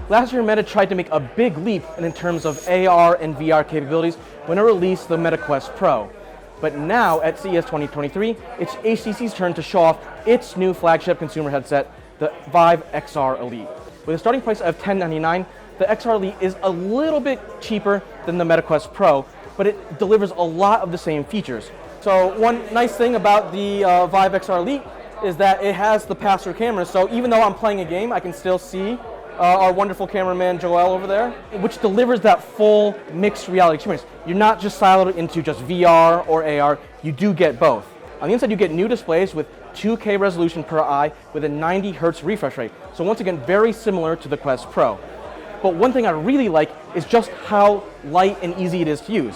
Last year, Meta tried to make a big leap in terms of AR and VR capabilities when it released the Meta Quest Pro. But now, at CES 2023, it's HTC's turn to show off its new flagship consumer headset, the Vive XR Elite. With a starting price of $1099, the XR Elite is a little bit cheaper than the Meta Quest Pro, but it delivers a lot of the same features. So one nice thing about the Vive XR Elite is that it has the pass-through camera, so even though I'm playing a game, I can still see our wonderful cameraman Joel over there, which delivers that full mixed reality experience. You're not just siloed into just VR or AR, you do get both. On the inside, you get new displays with 2K resolution per eye with a 90 Hz refresh rate. So once again, very similar to the Quest Pro. But one thing I really like is just how light and easy it is to use.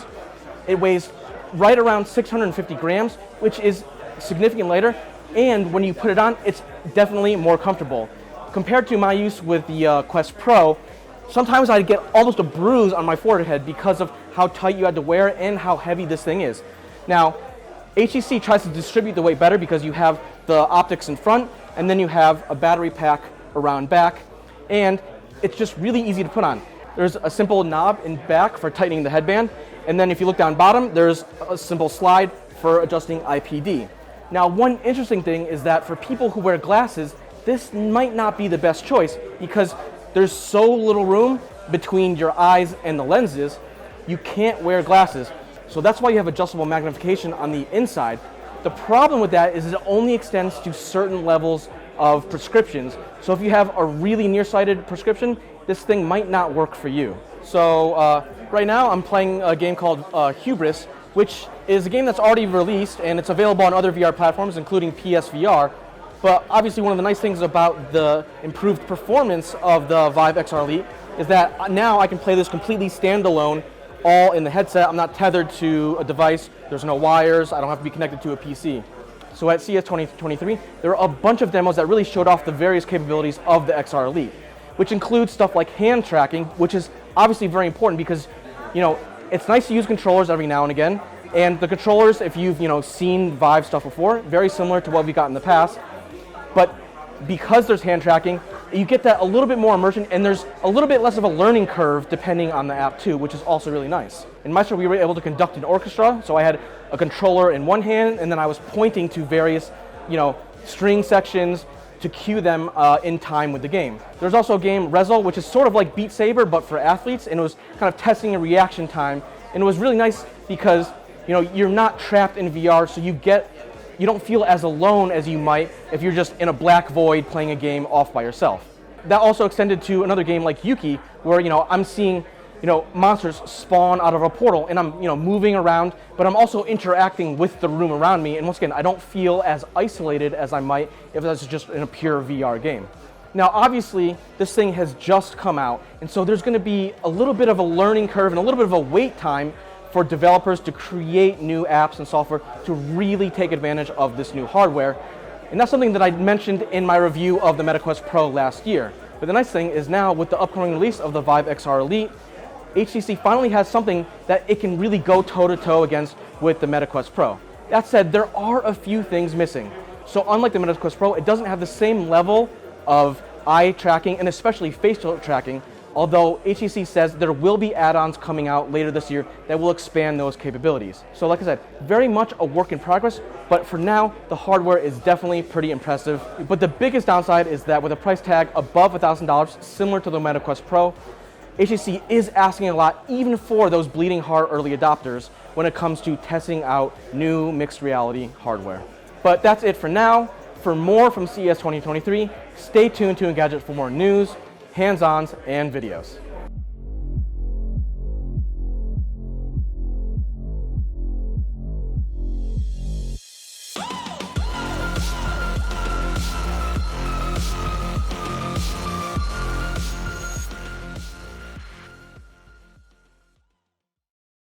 It weighs right around 650 grams, which is significantly lighter, and when you put it on, it's definitely more comfortable. Compared to my use with the Quest Pro, sometimes I'd get almost a bruise on my forehead because of how tight you had to wear it and how heavy this thing is. Now, HTC tries to distribute the weight better because you have the optics in front, and then you have a battery pack around back, and it's just really easy to put on. There's a simple knob in back for tightening the headband, and then if you look down bottom, there's a simple slide for adjusting IPD. Now, one interesting thing is that for people who wear glasses, this might not be the best choice because there's so little room between your eyes and the lenses, you can't wear glasses. So that's why you have adjustable magnification on the inside. The problem with that is it only extends to certain levels of prescriptions. So if you have a really nearsighted prescription, this thing might not work for you. So right now I'm playing a game called Hubris, which is a game that's already released and it's available on other VR platforms, including PSVR. But obviously one of the nice things about the improved performance of the Vive XR Elite is that now I can play this completely standalone, all in the headset. I'm not tethered to a device, there's no wires, I don't have to be connected to a PC. So at CES 2023, there are a bunch of demos that really showed off the various capabilities of the XR Elite, which includes stuff like hand tracking, which is obviously very important because, it's nice to use controllers every now and again. And the controllers, if you've, seen Vive stuff before, very similar to what we got in the past. But because there's hand tracking, you get that a little bit more immersion, and there's a little bit less of a learning curve depending on the app too, which is also really nice. In Maestro, we were able to conduct an orchestra, so I had a controller in one hand, and then I was pointing to various, string sections to cue them in time with the game. There's also a game, Rezo, which is sort of like Beat Saber, but for athletes, and it was kind of testing a reaction time, and it was really nice because, you're not trapped in VR, so you don't feel as alone as you might if you're just in a black void playing a game off by yourself. That also extended to another game like Yuki, where I'm seeing monsters spawn out of a portal, and I'm moving around, but I'm also interacting with the room around me. And once again, I don't feel as isolated as I might if that's just in a pure VR game. Now, obviously, this thing has just come out, and so there's going to be a little bit of a learning curve and a little bit of a wait time for developers to create new apps and software to really take advantage of this new hardware. And that's something that I mentioned in my review of the Meta Quest Pro last year. But the nice thing is now, with the upcoming release of the Vive XR Elite, HTC finally has something that it can really go toe-to-toe against with the Meta Quest Pro. That said, there are a few things missing. So unlike the Meta Quest Pro, it doesn't have the same level of eye tracking and especially facial tracking, although HTC says there will be add-ons coming out later this year that will expand those capabilities. So like I said, very much a work in progress, but for now, the hardware is definitely pretty impressive. But the biggest downside is that with a price tag above $1,000, similar to the Meta Quest Pro, HTC is asking a lot even for those bleeding heart early adopters when it comes to testing out new mixed reality hardware. But that's it for now. For more from CES 2023, stay tuned to Engadget for more news, hands-ons, and videos.